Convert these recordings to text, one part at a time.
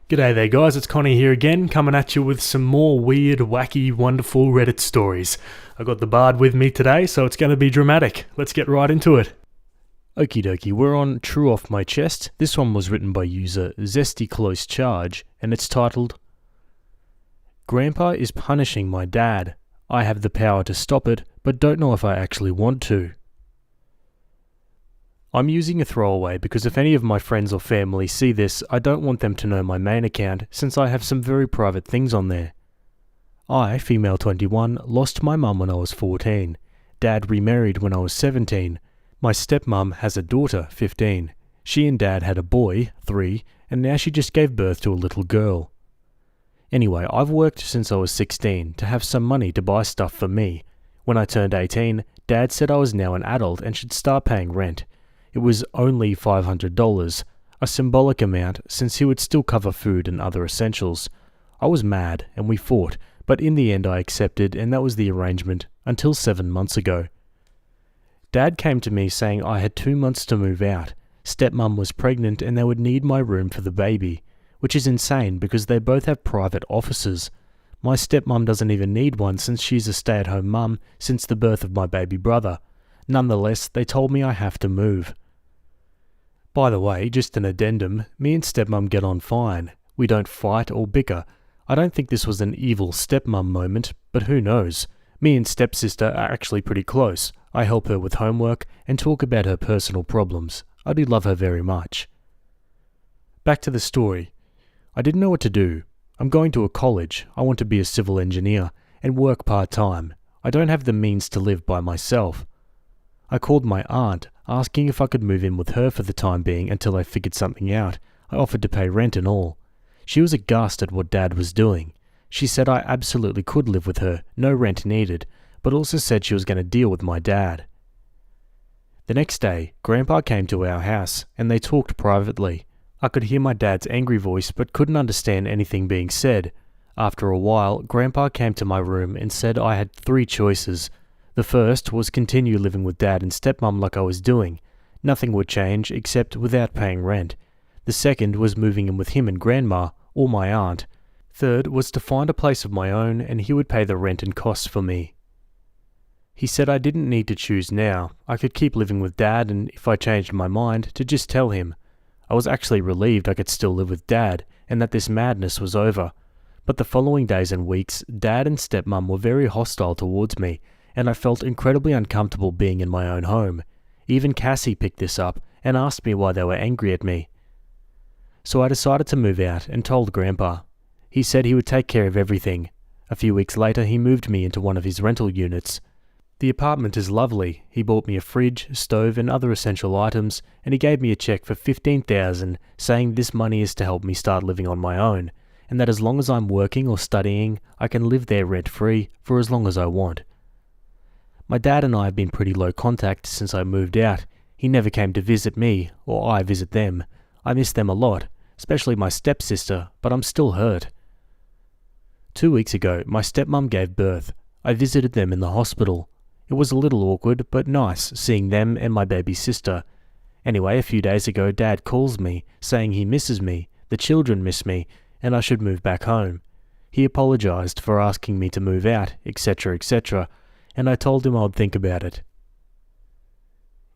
G'day there guys, it's Connie here again, coming at you with some more weird, wacky, wonderful Reddit stories. I got the bard with me today, so it's going to be dramatic. Let's get right into it. Okie dokie, we're on True Off My Chest. This one was written by user Zesty Close Charge, and it's titled, Grandpa is punishing my dad. I have the power to stop it, but don't know if I actually want to. I'm using a throwaway because if any of my friends or family see this, I don't want them to know my main account since I have some very private things on there. I, female 21, lost my mum when I was 14. Dad remarried when I was 17. My stepmum has a daughter, 15. She and Dad had a boy, 3, and now she just gave birth to a little girl. Anyway, I've worked since I was 16 to have some money to buy stuff for me. When I turned 18, Dad said I was now an adult and should start paying rent. It was only $500, a symbolic amount since he would still cover food and other essentials. I was mad and we fought, but in the end I accepted and that was the arrangement until 7 months ago. Dad came to me saying I had 2 months to move out. Stepmum was pregnant and they would need my room for the baby, which is insane because they both have private offices. My stepmum doesn't even need one since she's a stay-at-home mum since the birth of my baby brother. Nonetheless, they told me I have to move. By the way, just an addendum, me and stepmum get on fine. We don't fight or bicker. I don't think this was an evil stepmum moment, but who knows. Me and stepsister are actually pretty close. I help her with homework and talk about her personal problems. I do love her very much. Back to the story. I didn't know what to do. I'm going to a college. I want to be a civil engineer and work part-time. I don't have the means to live by myself. I called my aunt, asking if I could move in with her for the time being until I figured something out. I offered to pay rent and all. She was aghast at what Dad was doing. She said I absolutely could live with her, no rent needed, but also said she was going to deal with my dad. The next day, Grandpa came to our house, and they talked privately. I could hear my dad's angry voice but couldn't understand anything being said. After a while, Grandpa came to my room and said I had 3 choices. The first was continue living with Dad and stepmom like I was doing. Nothing would change except without paying rent. The second was moving in with him and Grandma, or my aunt. Third was to find a place of my own and he would pay the rent and costs for me. He said I didn't need to choose now. I could keep living with Dad and if I changed my mind, to just tell him. I was actually relieved I could still live with Dad and that this madness was over. But the following days and weeks, Dad and stepmom were very hostile towards me, and I felt incredibly uncomfortable being in my own home. Even Cassie picked this up and asked me why they were angry at me. So I decided to move out and told Grandpa. He said he would take care of everything. A few weeks later he moved me into one of his rental units. The apartment is lovely. He bought me a fridge, stove and other essential items, and he gave me a check for $15,000 saying this money is to help me start living on my own, and that as long as I'm working or studying, I can live there rent-free for as long as I want. My dad and I have been pretty low contact since I moved out. He never came to visit me, or I visit them. I miss them a lot, especially my stepsister, but I'm still hurt. 2 weeks ago, my stepmom gave birth. I visited them in the hospital. It was a little awkward, but nice seeing them and my baby sister. Anyway, a few days ago, Dad calls me, saying he misses me, the children miss me, and I should move back home. He apologized for asking me to move out, etc., etc., and I told him I would think about it.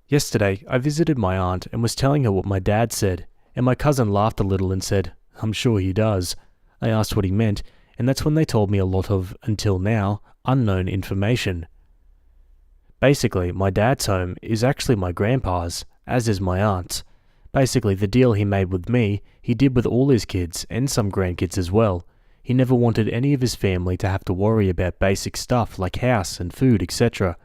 Yesterday, I visited my aunt and was telling her what my dad said, and my cousin laughed a little and said, "I'm sure he does." I asked what he meant, and that's when they told me a lot of, until now, unknown information. Basically, my dad's home is actually my grandpa's, as is my aunt's. Basically, the deal he made with me, he did with all his kids and some grandkids as well. He never wanted any of his family to have to worry about basic stuff like house and food, etc.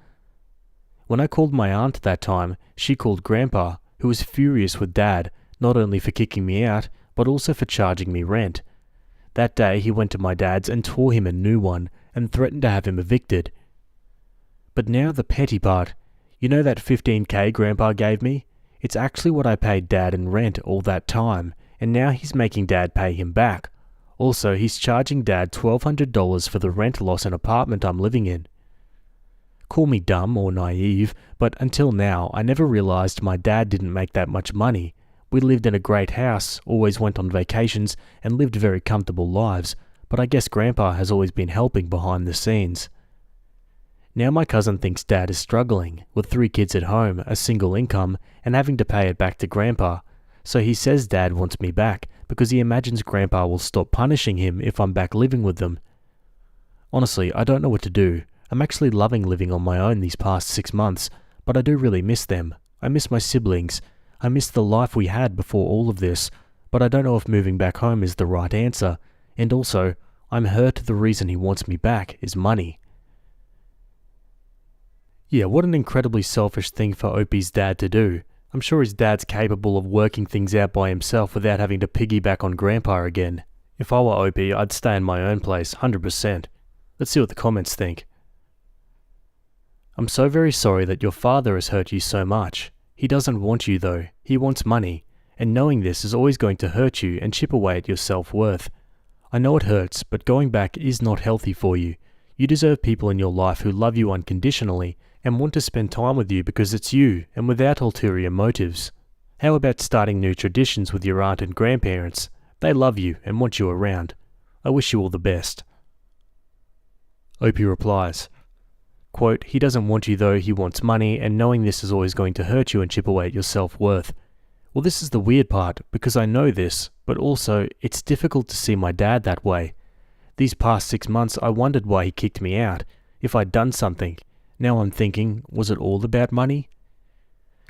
When I called my aunt that time, she called Grandpa, who was furious with Dad, not only for kicking me out, but also for charging me rent. That day he went to my dad's and tore him a new one, and threatened to have him evicted. But now the petty part. You know that $15,000 Grandpa gave me? It's actually what I paid Dad in rent all that time, and now he's making Dad pay him back. Also, he's charging Dad $1,200 for the rent loss in apartment I'm living in. Call me dumb or naive, but until now I never realized my dad didn't make that much money. We lived in a great house, always went on vacations, and lived very comfortable lives, but I guess Grandpa has always been helping behind the scenes. Now my cousin thinks Dad is struggling, with 3 kids at home, a single income, and having to pay it back to Grandpa. So he says Dad wants me back, because he imagines Grandpa will stop punishing him if I'm back living with them. Honestly, I don't know what to do. I'm actually loving living on my own these past 6 months, but I do really miss them. I miss my siblings. I miss the life we had before all of this, but I don't know if moving back home is the right answer. And also, I'm hurt the reason he wants me back is money. Yeah, what an incredibly selfish thing for Opie's dad to do. I'm sure his dad's capable of working things out by himself without having to piggyback on Grandpa again. If I were Opie, I'd stay in my own place, 100%. Let's see what the comments think. I'm so very sorry that your father has hurt you so much. He doesn't want you though, he wants money, and knowing this is always going to hurt you and chip away at your self-worth. I know it hurts, but going back is not healthy for you. You deserve people in your life who love you unconditionally and want to spend time with you because it's you and without ulterior motives. How about starting new traditions with your aunt and grandparents? They love you and want you around. I wish you all the best. Opie replies, quote, he doesn't want you though, he wants money, and knowing this is always going to hurt you and chip away at your self-worth. Well, this is the weird part, because I know this, but also, it's difficult to see my dad that way. These past 6 months, I wondered why he kicked me out, if I'd done something. Now I'm thinking, was it all about money?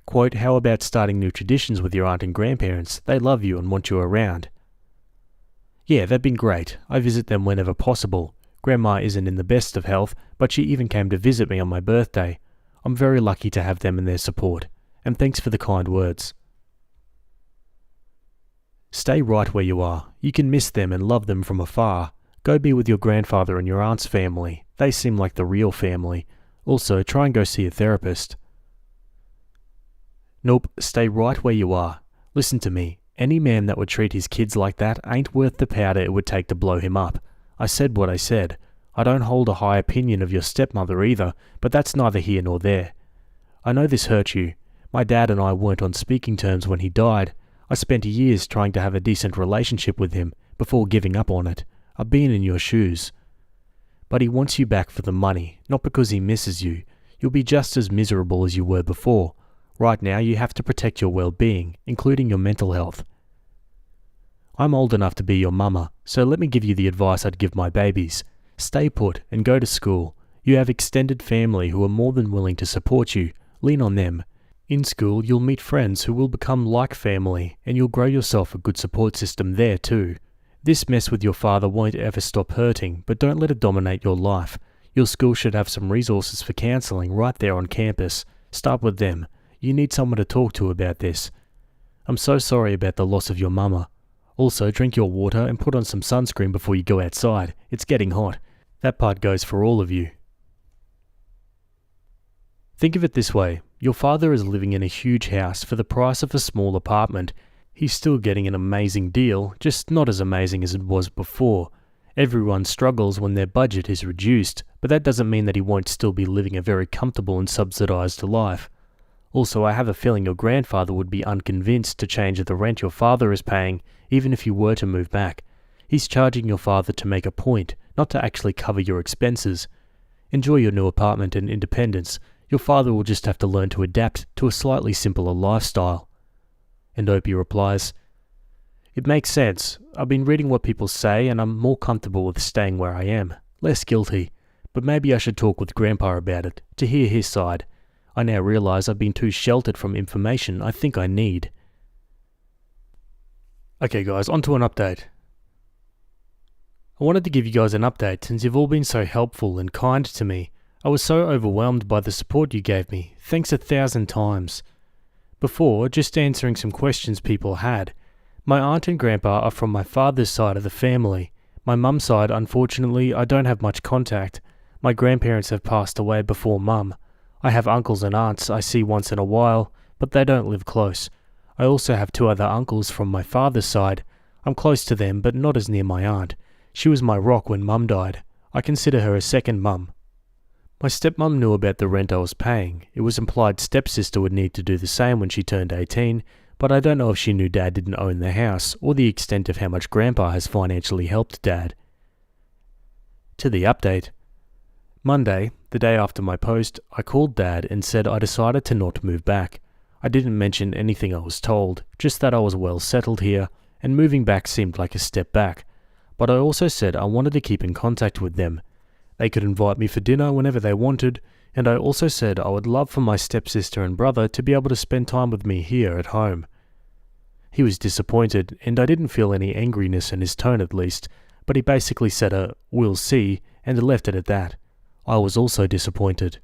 Quote, how about starting new traditions with your aunt and grandparents? They love you and want you around. Yeah, they've been great. I visit them whenever possible. Grandma isn't in the best of health, but she even came to visit me on my birthday. I'm very lucky to have them and their support. And thanks for the kind words. Stay right where you are. You can miss them and love them from afar. Go be with your grandfather and your aunt's family. They seem like the real family. Also, try and go see a therapist. Nope, stay right where you are. Listen to me. Any man that would treat his kids like that ain't worth the powder it would take to blow him up. I said what I said. I don't hold a high opinion of your stepmother either, but that's neither here nor there. I know this hurt you. My dad and I weren't on speaking terms when he died. I spent years trying to have a decent relationship with him before giving up on it. I've been in your shoes. But he wants you back for the money, not because he misses you. You'll be just as miserable as you were before. Right now you have to protect your well-being, including your mental health. I'm old enough to be your mama, so let me give you the advice I'd give my babies. Stay put and go to school. You have extended family who are more than willing to support you. Lean on them. In school you'll meet friends who will become like family, and you'll grow yourself a good support system there too. This mess with your father won't ever stop hurting, but don't let it dominate your life. Your school should have some resources for counselling right there on campus. Start with them. You need someone to talk to about this. I'm so sorry about the loss of your mama. Also, drink your water and put on some sunscreen before you go outside. It's getting hot. That part goes for all of you. Think of it this way. Your father is living in a huge house for the price of a small apartment. He's still getting an amazing deal, just not as amazing as it was before. Everyone struggles when their budget is reduced, but that doesn't mean that he won't still be living a very comfortable and subsidized life. Also, I have a feeling your grandfather would be unconvinced to change the rent your father is paying, even if you were to move back. He's charging your father to make a point, not to actually cover your expenses. Enjoy your new apartment and independence. Your father will just have to learn to adapt to a slightly simpler lifestyle. And Opie replies, it makes sense. I've been reading what people say and I'm more comfortable with staying where I am. Less guilty. But maybe I should talk with Grandpa about it, to hear his side. I now realise I've been too sheltered from information I think I need. Okay guys, on to an update. I wanted to give you guys an update since you've all been so helpful and kind to me. I was so overwhelmed by the support you gave me. Thanks 1,000 times. Before, just answering some questions people had. My aunt and grandpa are from my father's side of the family. My mum's side, unfortunately, I don't have much contact. My grandparents have passed away before mum. I have uncles and aunts I see once in a while, but they don't live close. I also have 2 other uncles from my father's side. I'm close to them, but not as near my aunt. She was my rock when mum died. I consider her a second mum. My stepmum knew about the rent I was paying. It was implied stepsister would need to do the same when she turned 18, but I don't know if she knew Dad didn't own the house or the extent of how much Grandpa has financially helped Dad. To the update. Monday, the day after my post, I called Dad and said I decided to not move back. I didn't mention anything I was told, just that I was well settled here, and moving back seemed like a step back. But I also said I wanted to keep in contact with them. They could invite me for dinner whenever they wanted, and I also said I would love for my stepsister and brother to be able to spend time with me here at home. He was disappointed, and I didn't feel any angriness in his tone at least, but he basically said "we'll see," and left it at that. I was also disappointed.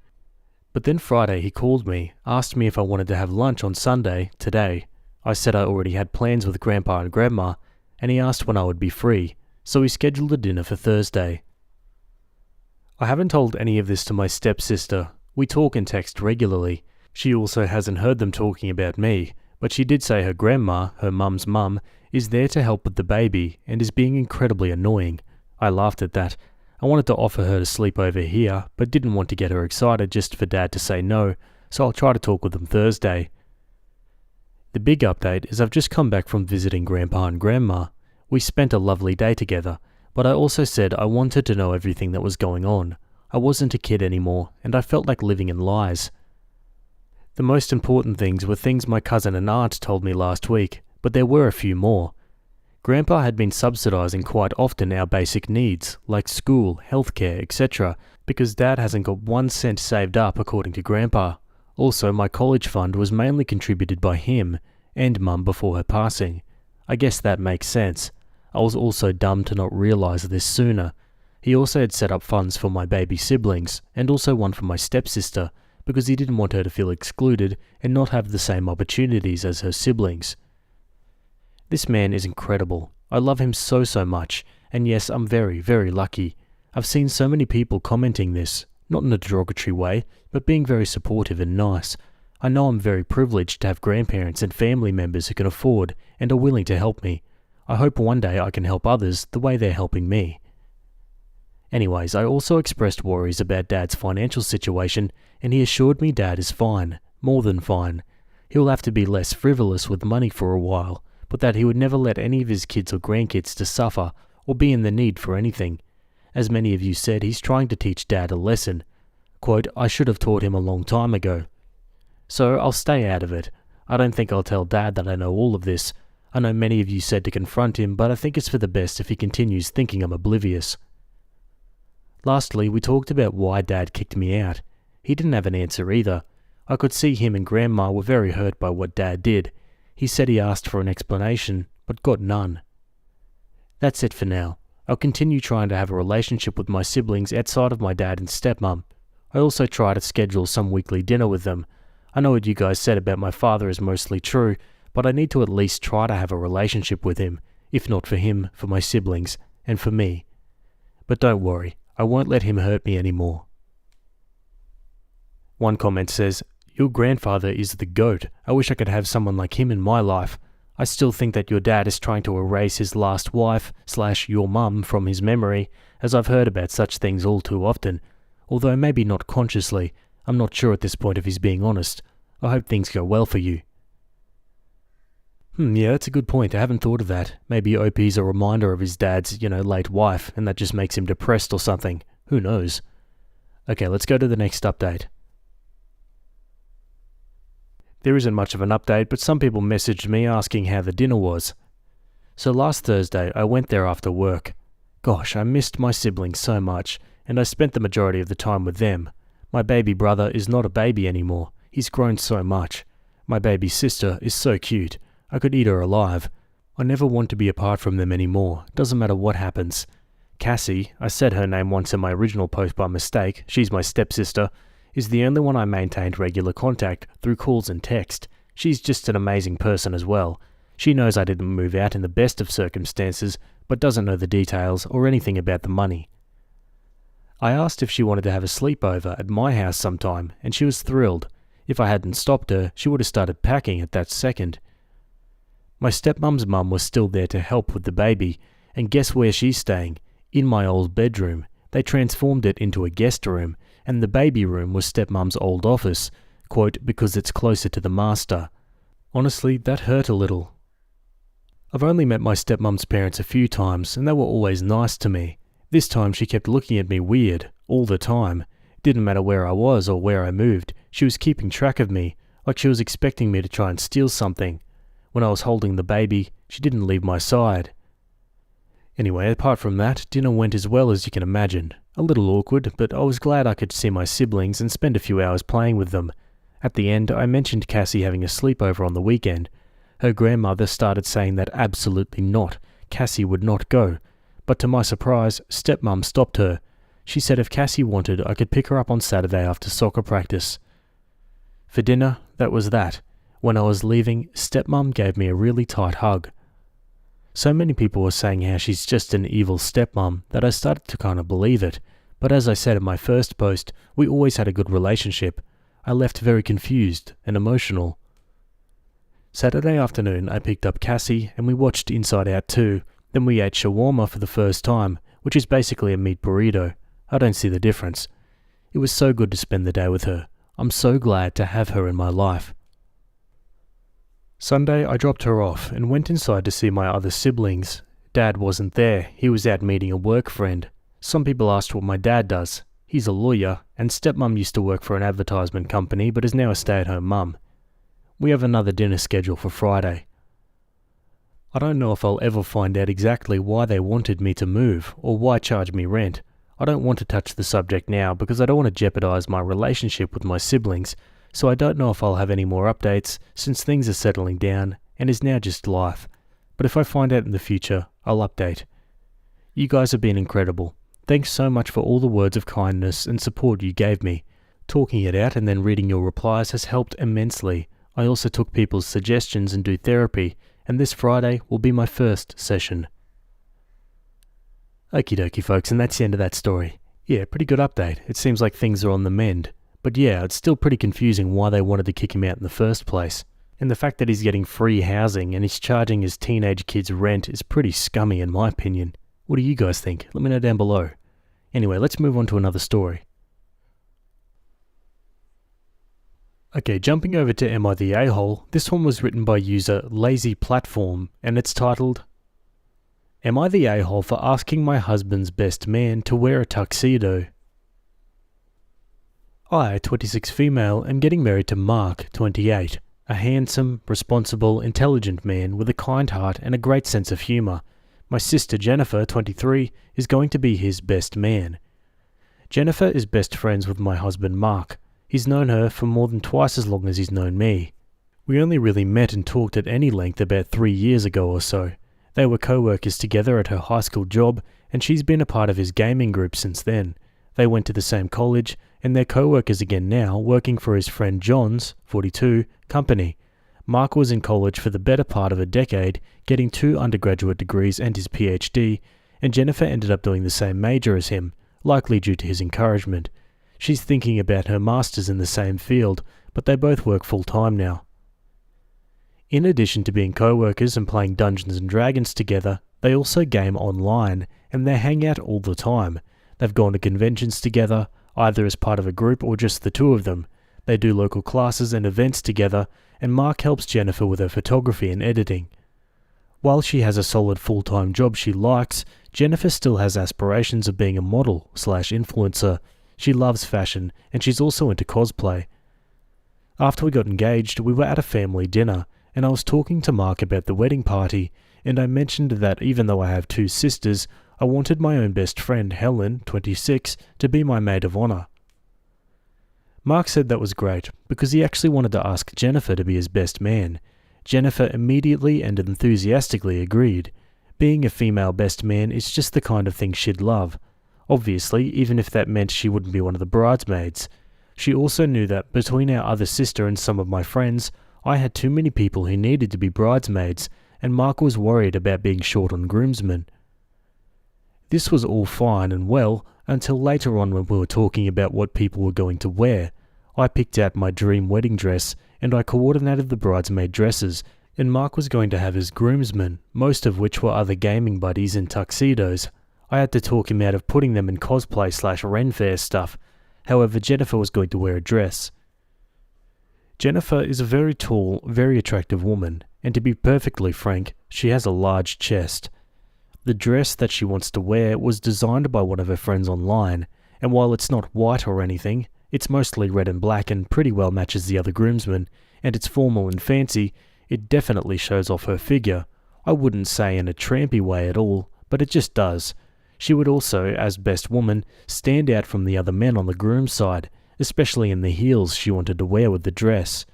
But then Friday he called me, asked me if I wanted to have lunch on Sunday, today. I said I already had plans with Grandpa and Grandma, and he asked when I would be free, so he scheduled a dinner for Thursday. I haven't told any of this to my stepsister. We talk and text regularly. She also hasn't heard them talking about me, but she did say her grandma, her mum's mum, is there to help with the baby and is being incredibly annoying. I laughed at that. I wanted to offer her to sleep over here, but didn't want to get her excited just for Dad to say no, so I'll try to talk with them Thursday. The big update is I've just come back from visiting Grandpa and Grandma. We spent a lovely day together, but I also said I wanted to know everything that was going on. I wasn't a kid anymore, and I felt like living in lies. The most important things were things my cousin and aunt told me last week, but there were a few more. Grandpa had been subsidising quite often our basic needs, like school, healthcare, etc., because Dad hasn't got 1 cent saved up according to Grandpa. Also, my college fund was mainly contributed by him and Mum before her passing. I guess that makes sense. I was also dumb to not realise this sooner. He also had set up funds for my baby siblings, and also one for my stepsister, because he didn't want her to feel excluded and not have the same opportunities as her siblings. This man is incredible. I love him so much, and yes, I'm very, very lucky. I've seen so many people commenting this, not in a derogatory way, but being very supportive and nice. I know I'm very privileged to have grandparents and family members who can afford and are willing to help me. I hope one day I can help others the way they're helping me. Anyways, I also expressed worries about Dad's financial situation, and he assured me Dad is fine, more than fine. He'll have to be less frivolous with money for a while, but that he would never let any of his kids or grandkids to suffer or be in the need for anything. As many of you said, he's trying to teach Dad a lesson. Quote, I should have taught him a long time ago. So I'll stay out of it. I don't think I'll tell Dad that I know all of this. I know many of you said to confront him, but I think it's for the best if he continues thinking I'm oblivious. Lastly, we talked about why Dad kicked me out. He didn't have an answer either. I could see him and Grandma were very hurt by what Dad did. He said he asked for an explanation, but got none. That's it for now. I'll continue trying to have a relationship with my siblings outside of my dad and stepmom. I also try to schedule some weekly dinner with them. I know what you guys said about my father is mostly true, but I need to at least try to have a relationship with him, if not for him, for my siblings, and for me. But don't worry, I won't let him hurt me anymore. One comment says, your grandfather is the GOAT. I wish I could have someone like him in my life. I still think that your dad is trying to erase his last wife / your mum from his memory, as I've heard about such things all too often. Although maybe not consciously. I'm not sure at this point if he's being honest. I hope things go well for you. Yeah, that's a good point. I haven't thought of that. Maybe OP's a reminder of his dad's, late wife, and that just makes him depressed or something. Who knows? Okay, let's go to the next update. There isn't much of an update, but some people messaged me asking how the dinner was. So last Thursday, I went there after work. Gosh, I missed my siblings so much, and I spent the majority of the time with them. My baby brother is not a baby anymore. He's grown so much. My baby sister is so cute. I could eat her alive. I never want to be apart from them anymore. Doesn't matter what happens. Cassie, I said her name once in my original post by mistake, she's my stepsister, is the only one I maintained regular contact through calls and text. She's just an amazing person as well. She knows I didn't move out in the best of circumstances, but doesn't know the details or anything about the money. I asked if she wanted to have a sleepover at my house sometime, and she was thrilled. If I hadn't stopped her, she would have started packing at that second. My stepmom's mum was still there to help with the baby, and guess where she's staying? In my old bedroom. They transformed it into a guest room, and the baby room was stepmom's old office, quote, because it's closer to the master. Honestly, that hurt a little. I've only met my stepmom's parents a few times, and they were always nice to me. This time she kept looking at me weird, all the time. It didn't matter where I was or where I moved, she was keeping track of me, like she was expecting me to try and steal something. When I was holding the baby, she didn't leave my side. Anyway, apart from that, dinner went as well as you can imagine. A little awkward, but I was glad I could see my siblings and spend a few hours playing with them. At the end, I mentioned Cassie having a sleepover on the weekend. Her grandmother started saying that absolutely not, Cassie would not go. But to my surprise, stepmom stopped her. She said if Cassie wanted, I could pick her up on Saturday after soccer practice. For dinner, that was that. When I was leaving, stepmom gave me a really tight hug. So many people were saying how she's just an evil stepmom that I started to kind of believe it. But as I said in my first post, we always had a good relationship. I left very confused and emotional. Saturday afternoon, I picked up Cassie and we watched Inside Out 2. Then we ate shawarma for the first time, which is basically a meat burrito. I don't see the difference. It was so good to spend the day with her. I'm so glad to have her in my life. Sunday, I dropped her off and went inside to see my other siblings. Dad wasn't there. He was out meeting a work friend. Some people asked what my dad does. He's a lawyer, and stepmom used to work for an advertisement company but is now a stay-at-home mum. We have another dinner scheduled for Friday. I don't know if I'll ever find out exactly why they wanted me to move or why charge me rent. I don't want to touch the subject now because I don't want to jeopardize my relationship with my siblings, so I don't know if I'll have any more updates since things are settling down and is now just life. But if I find out in the future, I'll update. You guys have been incredible. Thanks so much for all the words of kindness and support you gave me. Talking it out and then reading your replies has helped immensely. I also took people's suggestions and do therapy, and this Friday will be my first session. Okie dokie folks, and that's the end of that story. Yeah, pretty good update. It seems like things are on the mend. But yeah, it's still pretty confusing why they wanted to kick him out in the first place. And the fact that he's getting free housing and he's charging his teenage kids rent is pretty scummy in my opinion. What do you guys think? Let me know down below. Anyway, let's move on to another story. Okay, jumping over to Am I the A-hole, this one was written by user Lazy Platform, and it's titled, Am I the A-hole for asking my husband's best man to wear a tuxedo? I, 26 female, am getting married to Mark, 28, a handsome, responsible, intelligent man with a kind heart and a great sense of humour. My sister Jennifer, 23, is going to be his best man. Jennifer is best friends with my husband Mark. He's known her for more than twice as long as he's known me. We only really met and talked at any length about 3 years ago or so. They were co-workers together at her high school job, and she's been a part of his gaming group since then. They went to the same college, and they're co-workers again now, working for his friend John's, 42, company. Mark was in college for the better part of a decade, getting 2 undergraduate degrees and his PhD, and Jennifer ended up doing the same major as him, likely due to his encouragement. She's thinking about her masters in the same field, but they both work full-time now. In addition to being co-workers and playing Dungeons and Dragons together, they also game online, and they hang out all the time. They've gone to conventions together, either as part of a group or just the two of them. They do local classes and events together, and Mark helps Jennifer with her photography and editing. While she has a solid full-time job she likes, Jennifer still has aspirations of being a model/influencer. She loves fashion, and she's also into cosplay. After we got engaged, we were at a family dinner, and I was talking to Mark about the wedding party, and I mentioned that even though I have 2 sisters, I wanted my own best friend, Helen, 26, to be my maid of honour. Mark said that was great, because he actually wanted to ask Jennifer to be his best man. Jennifer immediately and enthusiastically agreed. Being a female best man is just the kind of thing she'd love. Obviously, even if that meant she wouldn't be one of the bridesmaids. She also knew that between our other sister and some of my friends, I had too many people who needed to be bridesmaids, and Mark was worried about being short on groomsmen. This was all fine and well until later on when we were talking about what people were going to wear. I picked out my dream wedding dress, and I coordinated the bridesmaid dresses, and Mark was going to have his groomsmen, most of which were other gaming buddies in tuxedos. I had to talk him out of putting them in cosplay/Ren Fair stuff. However, Jennifer was going to wear a dress. Jennifer is a very tall, very attractive woman, and to be perfectly frank, she has a large chest. The dress that she wants to wear was designed by one of her friends online, and while it's not white or anything, it's mostly red and black and pretty well matches the other groomsmen, and it's formal and fancy. It definitely shows off her figure. I wouldn't say in a trampy way at all, but it just does. She would also, as best woman, stand out from the other men on the groom's side, especially in the heels she wanted to wear with the dress.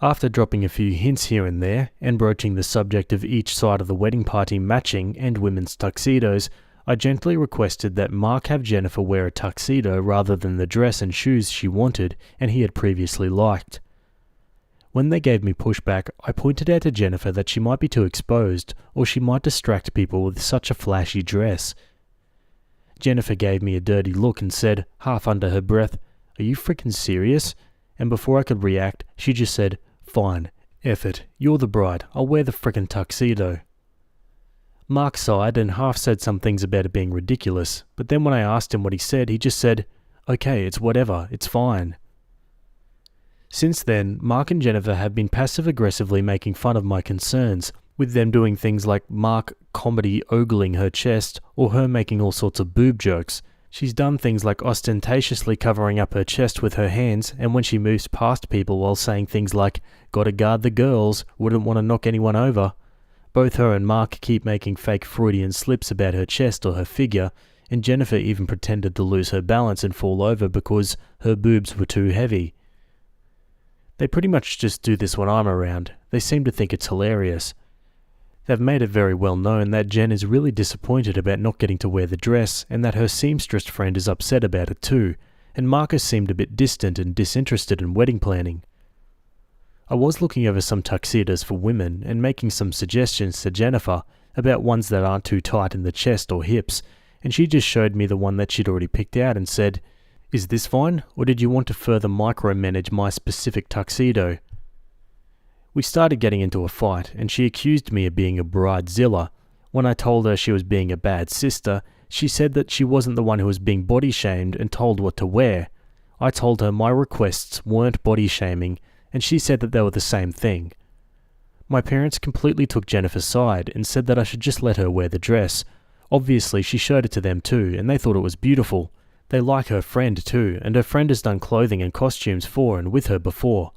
After dropping a few hints here and there, and broaching the subject of each side of the wedding party matching and women's tuxedos, I gently requested that Mark have Jennifer wear a tuxedo rather than the dress and shoes she wanted and he had previously liked. When they gave me pushback, I pointed out to Jennifer that she might be too exposed, or she might distract people with such a flashy dress. Jennifer gave me a dirty look and said, half under her breath, "Are you freaking serious?" And before I could react, she just said, "Fine, F it, you're the bride, I'll wear the frickin' tuxedo." Mark sighed and half said some things about it being ridiculous, but then when I asked him what he said, he just said, "Okay, it's whatever, it's fine." Since then, Mark and Jennifer have been passive-aggressively making fun of my concerns, with them doing things like Mark comedy ogling her chest, or her making all sorts of boob jokes. She's done things like ostentatiously covering up her chest with her hands, and when she moves past people while saying things like, "Gotta guard the girls, wouldn't want to knock anyone over." Both her and Mark keep making fake Freudian slips about her chest or her figure, and Jennifer even pretended to lose her balance and fall over because her boobs were too heavy. They pretty much just do this when I'm around. They seem to think it's hilarious. They've made it very well known that Jen is really disappointed about not getting to wear the dress, and that her seamstress friend is upset about it too, and Marcus seemed a bit distant and disinterested in wedding planning. I was looking over some tuxedos for women and making some suggestions to Jennifer about ones that aren't too tight in the chest or hips, and she just showed me the one that she'd already picked out and said, "Is this fine, or did you want to further micromanage my specific tuxedo?" We started getting into a fight, and she accused me of being a bridezilla. When I told her she was being a bad sister, she said that she wasn't the one who was being body-shamed and told what to wear. I told her my requests weren't body-shaming, and she said that they were the same thing. My parents completely took Jennifer's side and said that I should just let her wear the dress. Obviously, she showed it to them too, and they thought it was beautiful. They like her friend too, and her friend has done clothing and costumes for and with her before.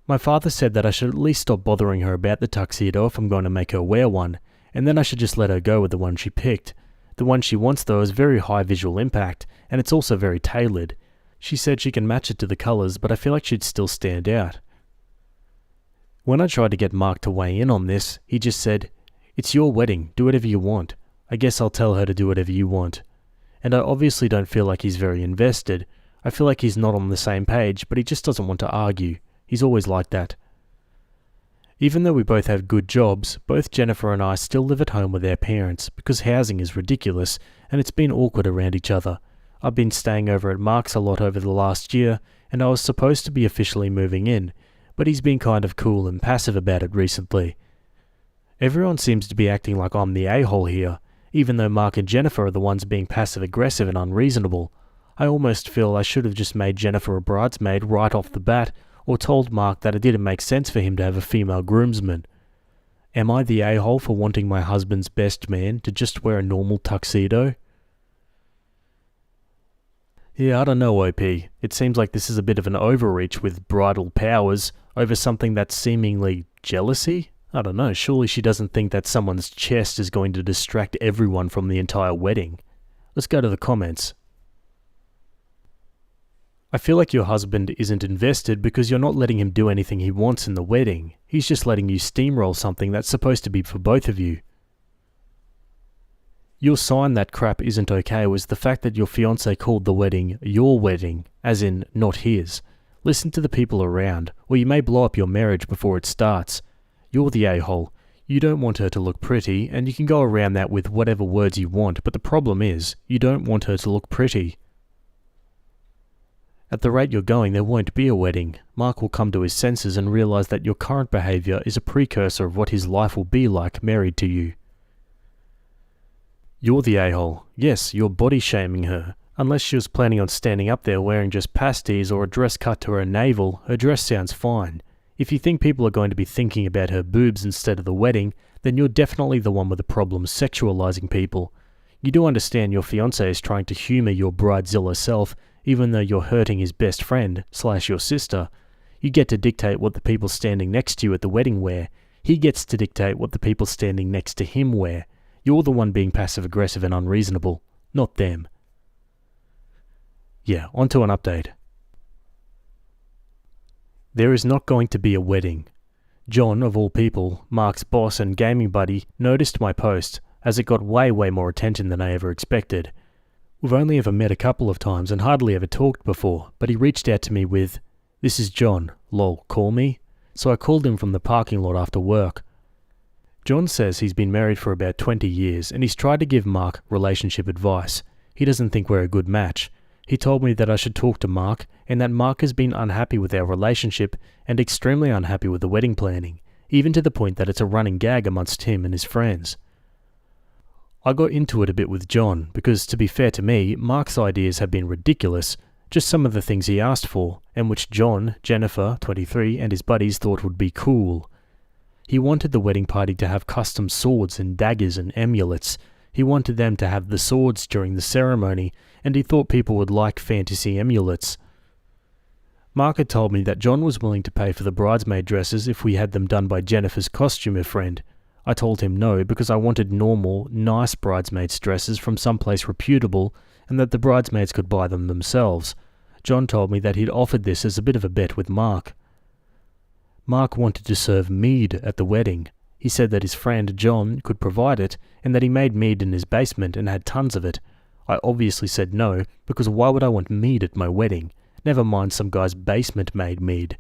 My father said that I should at least stop bothering her about the tuxedo if I'm going to make her wear one, and then I should just let her go with the one she picked. The one she wants though is very high visual impact, and it's also very tailored. She said she can match it to the colours, but I feel like she'd still stand out. When I tried to get Mark to weigh in on this, he just said, "It's your wedding, do whatever you want. I guess I'll tell her to do whatever you want." And I obviously don't feel like he's very invested. I feel like he's not on the same page, but he just doesn't want to argue. He's always like that. Even though we both have good jobs, both Jennifer and I still live at home with our parents because housing is ridiculous and it's been awkward around each other. I've been staying over at Mark's a lot over the last year, and I was supposed to be officially moving in, but he's been kind of cool and passive about it recently. Everyone seems to be acting like I'm the a-hole here, even though Mark and Jennifer are the ones being passive-aggressive and unreasonable. I almost feel I should have just made Jennifer a bridesmaid right off the bat, or told Mark that it didn't make sense for him to have a female groomsman. Am I the a-hole for wanting my husband's best man to just wear a normal tuxedo? Yeah, I don't know, OP. It seems like this is a bit of an overreach with bridal powers over something that's seemingly jealousy? I don't know, surely she doesn't think that someone's chest is going to distract everyone from the entire wedding. Let's go to the comments. I feel like your husband isn't invested because you're not letting him do anything he wants in the wedding. He's just letting you steamroll something that's supposed to be for both of you. Your sign that crap isn't okay was the fact that your fiancé called the wedding your wedding, as in not his. Listen to the people around, or you may blow up your marriage before it starts. You're the a-hole. You don't want her to look pretty, and you can go around that with whatever words you want, but the problem is, you don't want her to look pretty. At the rate you're going, there won't be a wedding. Mark will come to his senses and realise that your current behaviour is a precursor of what his life will be like married to you. You're the a-hole. Yes, you're body-shaming her. Unless she was planning on standing up there wearing just pasties or a dress cut to her navel, her dress sounds fine. If you think people are going to be thinking about her boobs instead of the wedding, then you're definitely the one with the problem sexualizing people. You do understand your fiancé is trying to humour your bridezilla self, even though you're hurting his best friend / your sister. You get to dictate what the people standing next to you at the wedding wear. He gets to dictate what the people standing next to him wear. You're the one being passive-aggressive and unreasonable, not them. Yeah, onto an update. There is not going to be a wedding. John, of all people, Mark's boss and gaming buddy, noticed my post, as it got way more attention than I ever expected. We've only ever met a couple of times and hardly ever talked before, but he reached out to me with, "This is John, lol, call me?" So I called him from the parking lot after work. John says he's been married for about 20 years and he's tried to give Mark relationship advice. He doesn't think we're a good match. He told me that I should talk to Mark and that Mark has been unhappy with our relationship and extremely unhappy with the wedding planning, even to the point that it's a running gag amongst him and his friends. I got into it a bit with John because, to be fair to me, Mark's ideas have been ridiculous, just some of the things he asked for, and which John, Jennifer, 23, and his buddies thought would be cool. He wanted the wedding party to have custom swords and daggers and amulets. He wanted them to have the swords during the ceremony, and he thought people would like fantasy amulets. Mark had told me that John was willing to pay for the bridesmaid dresses if we had them done by Jennifer's costumer friend. I told him no because I wanted normal, nice bridesmaids' dresses from someplace reputable and that the bridesmaids could buy them themselves. John told me that he'd offered this as a bit of a bet with Mark. Mark wanted to serve mead at the wedding. He said that his friend John could provide it and that he made mead in his basement and had tons of it. I obviously said no, because why would I want mead at my wedding? Never mind some guy's basement made mead.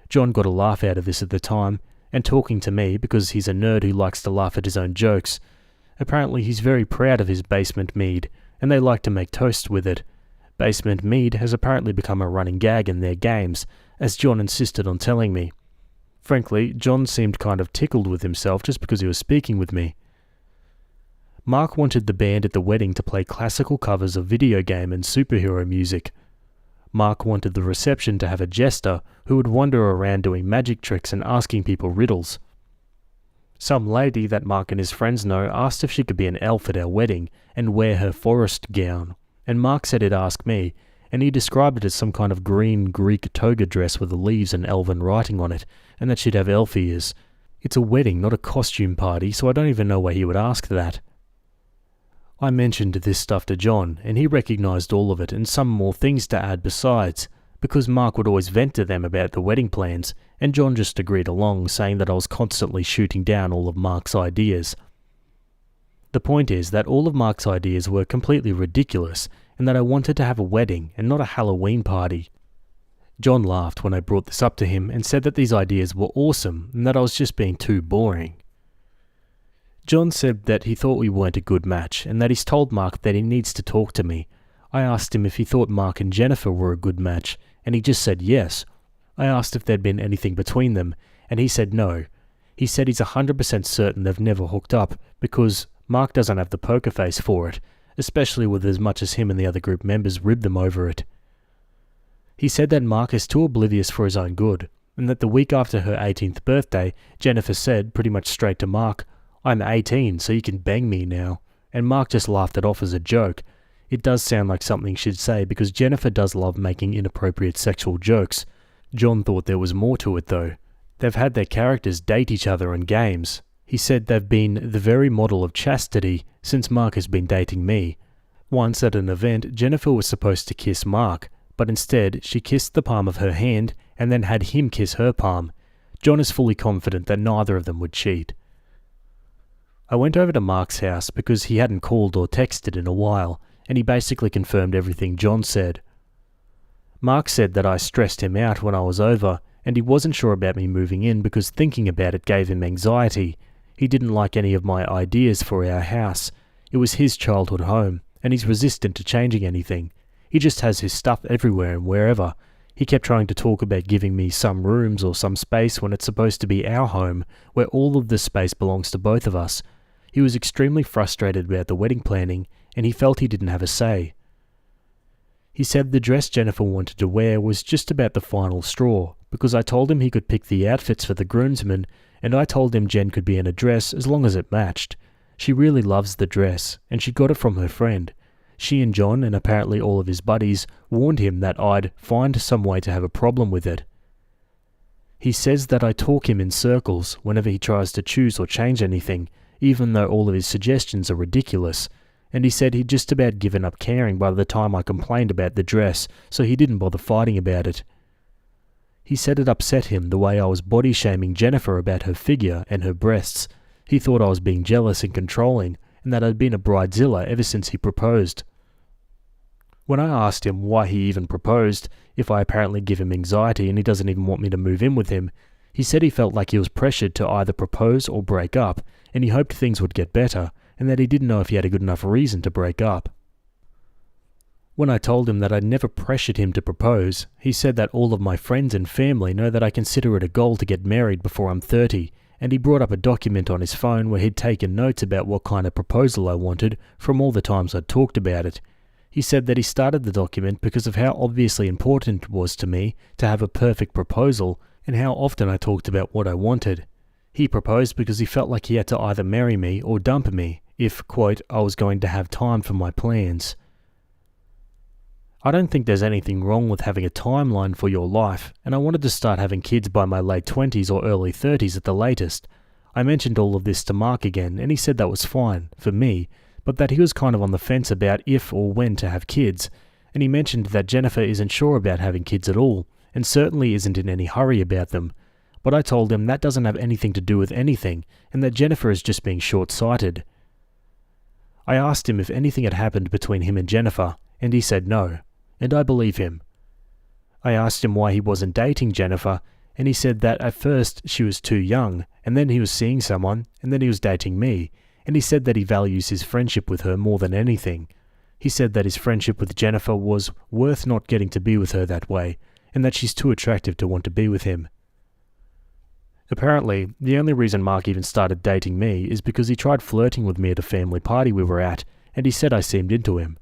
John got a laugh out of this at the time, and talking to me because he's a nerd who likes to laugh at his own jokes. Apparently he's very proud of his basement mead, and they like to make toast with it. Basement mead has apparently become a running gag in their games, as John insisted on telling me. Frankly, John seemed kind of tickled with himself just because he was speaking with me. Mark wanted the band at the wedding to play classical covers of video game and superhero music. Mark wanted the reception to have a jester who would wander around doing magic tricks and asking people riddles. Some lady that Mark and his friends know asked if she could be an elf at our wedding and wear her forest gown, and Mark said he'd ask me, and he described it as some kind of green Greek toga dress with the leaves and elven writing on it, and that she'd have elf ears. It's a wedding, not a costume party, so I don't even know why he would ask that. I mentioned this stuff to John, and he recognised all of it and some more things to add besides, because Mark would always vent to them about the wedding plans, and John just agreed along, saying that I was constantly shooting down all of Mark's ideas. The point is that all of Mark's ideas were completely ridiculous, and that I wanted to have a wedding and not a Halloween party. John laughed when I brought this up to him and said that these ideas were awesome and that I was just being too boring. John said that he thought we weren't a good match and that he's told Mark that he needs to talk to me. I asked him if he thought Mark and Jennifer were a good match, and he just said yes. I asked if there'd been anything between them, and he said no. He said he's 100% certain they've never hooked up because Mark doesn't have the poker face for it, especially with as much as him and the other group members rib them over it. He said that Mark is too oblivious for his own good, and that the week after her 18th birthday, Jennifer said, pretty much straight to Mark, "I'm 18, so you can bang me now," and Mark just laughed it off as a joke. It does sound like something she'd say because Jennifer does love making inappropriate sexual jokes. John thought there was more to it though. They've had their characters date each other in games. He said they've been the very model of chastity since Mark has been dating me. Once at an event, Jennifer was supposed to kiss Mark, but instead she kissed the palm of her hand and then had him kiss her palm. John is fully confident that neither of them would cheat. I went over to Mark's house because he hadn't called or texted in a while, and he basically confirmed everything John said. Mark said that I stressed him out when I was over, and he wasn't sure about me moving in because thinking about it gave him anxiety. He didn't like any of my ideas for our house. It was his childhood home, and he's resistant to changing anything. He just has his stuff everywhere and wherever. He kept trying to talk about giving me some rooms or some space when it's supposed to be our home, where all of the space belongs to both of us. He was extremely frustrated about the wedding planning, and he felt he didn't have a say. He said the dress Jennifer wanted to wear was just about the final straw, because I told him he could pick the outfits for the groomsmen, and I told him Jen could be in a dress as long as it matched. She really loves the dress, and she got it from her friend. She and John, and apparently all of his buddies, warned him that I'd find some way to have a problem with it. He says that I talk him in circles whenever he tries to choose or change anything, even though all of his suggestions are ridiculous, and he said he'd just about given up caring by the time I complained about the dress, so he didn't bother fighting about it. He said it upset him the way I was body-shaming Jennifer about her figure and her breasts. He thought I was being jealous and controlling, and that I'd been a bridezilla ever since he proposed. When I asked him why he even proposed, if I apparently give him anxiety and he doesn't even want me to move in with him, he said he felt like he was pressured to either propose or break up, and he hoped things would get better, and that he didn't know if he had a good enough reason to break up. When I told him that I'd never pressured him to propose, he said that all of my friends and family know that I consider it a goal to get married before I'm 30, and he brought up a document on his phone where he'd taken notes about what kind of proposal I wanted from all the times I'd talked about it. He said that he started the document because of how obviously important it was to me to have a perfect proposal and how often I talked about what I wanted. He proposed because he felt like he had to either marry me or dump me if, quote, I was going to have time for my plans. I don't think there's anything wrong with having a timeline for your life, and I wanted to start having kids by my late 20s or early 30s at the latest. I mentioned all of this to Mark again, and he said that was fine, for me, but that he was kind of on the fence about if or when to have kids, and he mentioned that Jennifer isn't sure about having kids at all, and certainly isn't in any hurry about them. But I told him that doesn't have anything to do with anything, and that Jennifer is just being short-sighted. I asked him if anything had happened between him and Jennifer, and he said no, and I believe him. I asked him why he wasn't dating Jennifer, and he said that at first she was too young, and then he was seeing someone, and then he was dating me, and he said that he values his friendship with her more than anything. He said that his friendship with Jennifer was worth not getting to be with her that way, and that she's too attractive to want to be with him. Apparently, the only reason Mark even started dating me is because he tried flirting with me at a family party we were at, and he said I seemed into him.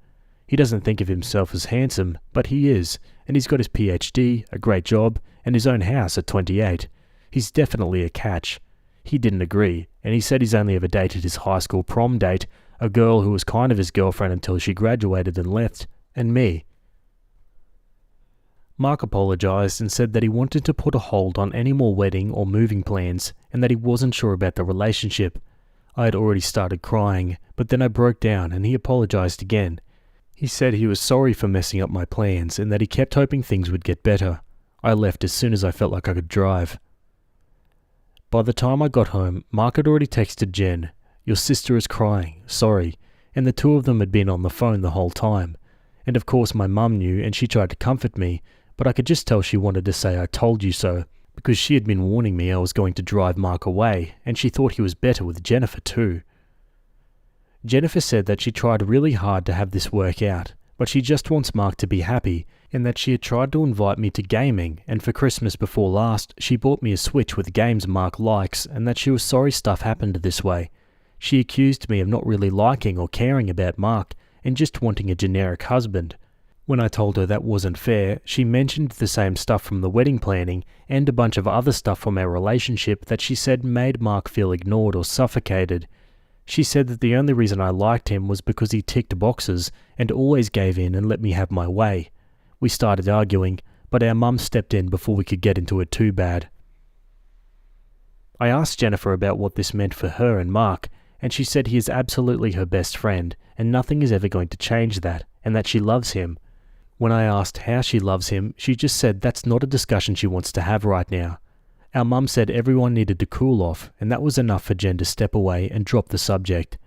He doesn't think of himself as handsome, but he is, and he's got his PhD, a great job, and his own house at 28. He's definitely a catch. He didn't agree, and he said he's only ever dated his high school prom date, a girl who was kind of his girlfriend until she graduated and left, and me. Mark apologized and said that he wanted to put a hold on any more wedding or moving plans, and that he wasn't sure about the relationship. I had already started crying, but then I broke down and he apologized again. He said he was sorry for messing up my plans and that he kept hoping things would get better. I left as soon as I felt like I could drive. By the time I got home, Mark had already texted Jen, "Your sister is crying, sorry," and the two of them had been on the phone the whole time. And of course my mum knew and she tried to comfort me, but I could just tell she wanted to say I told you so, because she had been warning me I was going to drive Mark away, and she thought he was better with Jennifer too. Jennifer said that she tried really hard to have this work out, but she just wants Mark to be happy, and that she had tried to invite me to gaming, and for Christmas before last, she bought me a Switch with games Mark likes, and that she was sorry stuff happened this way. She accused me of not really liking or caring about Mark, and just wanting a generic husband. When I told her that wasn't fair, she mentioned the same stuff from the wedding planning, and a bunch of other stuff from our relationship that she said made Mark feel ignored or suffocated. She said that the only reason I liked him was because he ticked boxes, and always gave in and let me have my way. We started arguing, but our mum stepped in before we could get into it too bad. I asked Jennifer about what this meant for her and Mark, and she said he is absolutely her best friend, and nothing is ever going to change that, and that she loves him. When I asked how she loves him, she just said that's not a discussion she wants to have right now. Our mum said everyone needed to cool off, and that was enough for Jen to step away and drop the subject.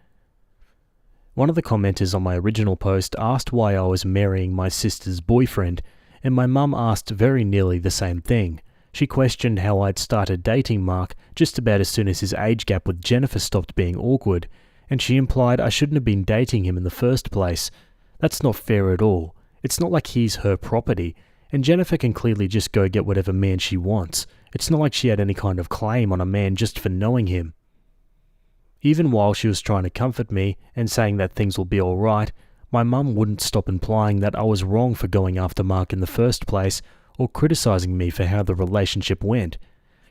One of the commenters on my original post asked why I was marrying my sister's boyfriend, and my mum asked very nearly the same thing. She questioned how I'd started dating Mark just about as soon as his age gap with Jennifer stopped being awkward, and she implied I shouldn't have been dating him in the first place. That's not fair at all. It's not like he's her property, and Jennifer can clearly just go get whatever man she wants. It's not like she had any kind of claim on a man just for knowing him. Even while she was trying to comfort me and saying that things will be alright, My mum wouldn't stop implying that I was wrong for going after Mark in the first place, or criticizing me for how the relationship went.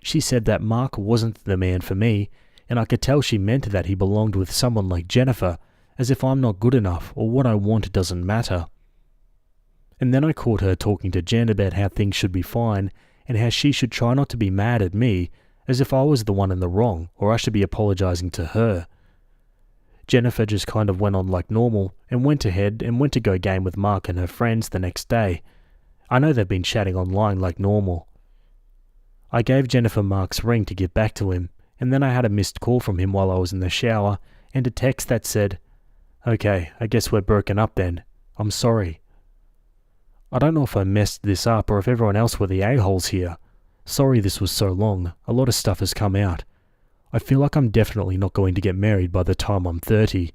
She said that Mark wasn't the man for me, and I could tell she meant that he belonged with someone like Jennifer, as if I'm not good enough or what I want doesn't matter. And then I caught her talking to Jen about how things should be fine, and how she should try not to be mad at me, as if I was the one in the wrong, or I should be apologizing to her. Jennifer just kind of went on like normal, and went ahead and went to go game with Mark and her friends the next day. I know they've been chatting online like normal. I gave Jennifer Mark's ring to give back to him, and then I had a missed call from him while I was in the shower, and a text that said, "Okay, I guess we're broken up then. I'm sorry." I don't know if I messed this up or if everyone else were the a-holes here. Sorry this was so long. A lot of stuff has come out. I feel like I'm definitely not going to get married by the time I'm 30.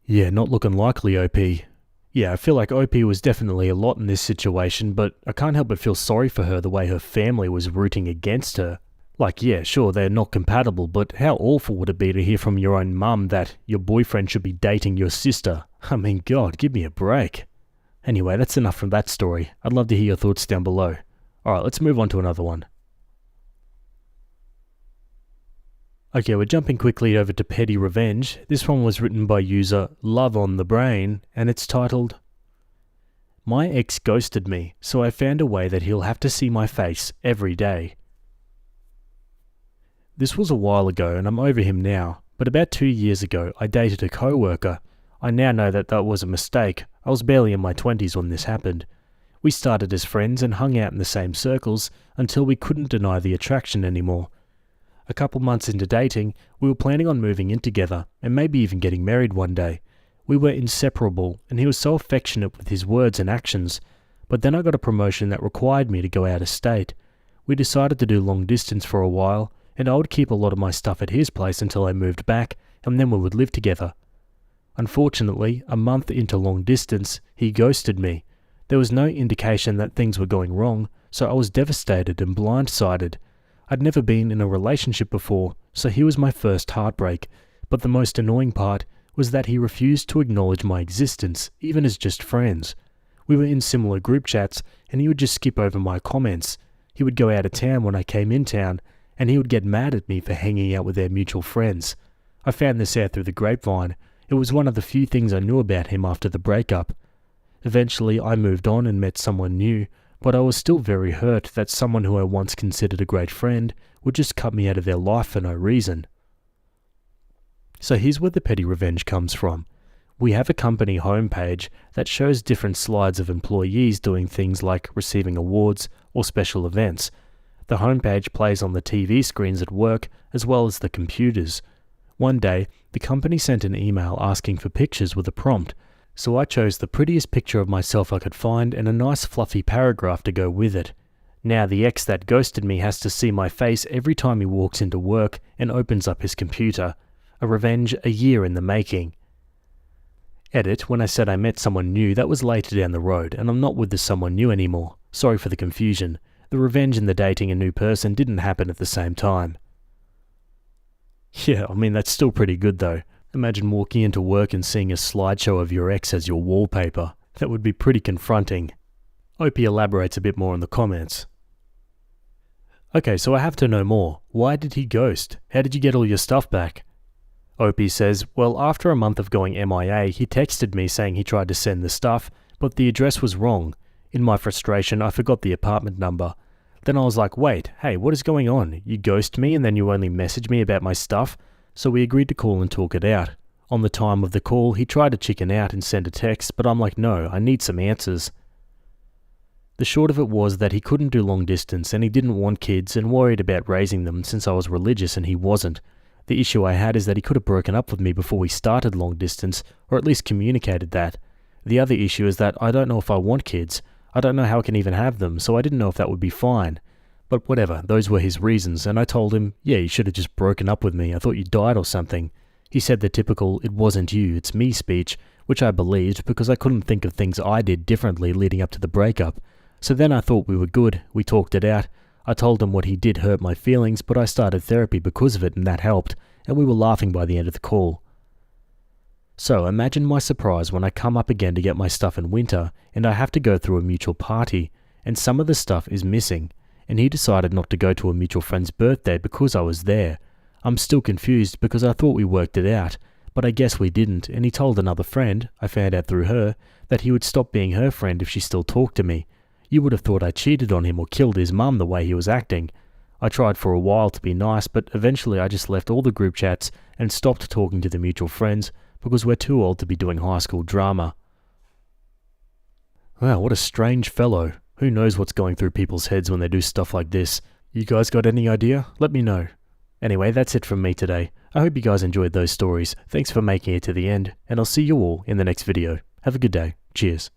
Yeah, not looking likely, OP. Yeah, I feel like OP was definitely a lot in this situation, but I can't help but feel sorry for her the way her family was rooting against her. Like, yeah, sure, they're not compatible, but how awful would it be to hear from your own mum that your boyfriend should be dating your sister? I mean, God, give me a break. Anyway, that's enough from that story. I'd love to hear your thoughts down below. Alright, let's move on to another one. Okay, we're jumping quickly over to Petty Revenge. This one was written by user Love on the Brain, and it's titled, "My ex ghosted me, so I found a way that he'll have to see my face every day." This was a while ago and I'm over him now, but about 2 years ago I dated a co-worker. I now know that that was a mistake. I was barely in my 20s when this happened. We started as friends and hung out in the same circles until we couldn't deny the attraction anymore. A couple months into dating, we were planning on moving in together and maybe even getting married one day. We were inseparable and he was so affectionate with his words and actions, but then I got a promotion that required me to go out of state. We decided to do long distance for a while, and I would keep a lot of my stuff at his place until I moved back, and then we would live together. Unfortunately, a month into long distance, he ghosted me. There was no indication that things were going wrong, so I was devastated and blindsided. I'd never been in a relationship before, so he was my first heartbreak, but the most annoying part was that he refused to acknowledge my existence, even as just friends. We were in similar group chats, and he would just skip over my comments. He would go out of town when I came in town, and he would get mad at me for hanging out with their mutual friends. I found this out through the grapevine. It was one of the few things I knew about him after the breakup. Eventually, I moved on and met someone new, but I was still very hurt that someone who I once considered a great friend would just cut me out of their life for no reason. So here's where the petty revenge comes from. We have a company homepage that shows different slides of employees doing things like receiving awards or special events. The homepage plays on the TV screens at work as well as the computers. One day, the company sent an email asking for pictures with a prompt, so I chose the prettiest picture of myself I could find and a nice fluffy paragraph to go with it. Now the ex that ghosted me has to see my face every time he walks into work and opens up his computer. A revenge a year in the making. Edit, when I said I met someone new, that was later down the road, and I'm not with the someone new anymore. Sorry for the confusion. The revenge and the dating a new person didn't happen at the same time. Yeah, I mean that's still pretty good though. Imagine walking into work and seeing a slideshow of your ex as your wallpaper. That would be pretty confronting. OP elaborates a bit more in the comments. Okay, so I have to know more. Why did he ghost? How did you get all your stuff back? OP says, well, after a month of going MIA, he texted me saying he tried to send the stuff, but the address was wrong. In my frustration, I forgot the apartment number. Then I was like, wait, hey, what is going on? You ghost me and then you only message me about my stuff? So we agreed to call and talk it out. On the time of the call, he tried to chicken out and send a text, but I'm like, no, I need some answers. The short of it was that he couldn't do long distance and he didn't want kids and worried about raising them since I was religious and he wasn't. The issue I had is that he could have broken up with me before we started long distance, or at least communicated that. The other issue is that I don't know if I want kids. I don't know how I can even have them, so I didn't know if that would be fine. But whatever, those were his reasons, and I told him, yeah, you should have just broken up with me, I thought you died or something. He said the typical, it wasn't you, it's me speech, which I believed because I couldn't think of things I did differently leading up to the breakup. So then I thought we were good, we talked it out. I told him what he did hurt my feelings, but I started therapy because of it and that helped, and we were laughing by the end of the call. So imagine my surprise when I come up again to get my stuff in winter and I have to go through a mutual party and some of the stuff is missing, and he decided not to go to a mutual friend's birthday because I was there. I'm still confused because I thought we worked it out, but I guess we didn't, and he told another friend, I found out through her, that he would stop being her friend if she still talked to me. You would have thought I cheated on him or killed his mum the way he was acting. I tried for a while to be nice, but eventually I just left all the group chats and stopped talking to the mutual friends because we're too old to be doing high school drama. Wow, what a strange fellow. Who knows what's going through people's heads when they do stuff like this? You guys got any idea? Let me know. Anyway, that's it from me today. I hope you guys enjoyed those stories. Thanks for making it to the end, and I'll see you all in the next video. Have a good day. Cheers.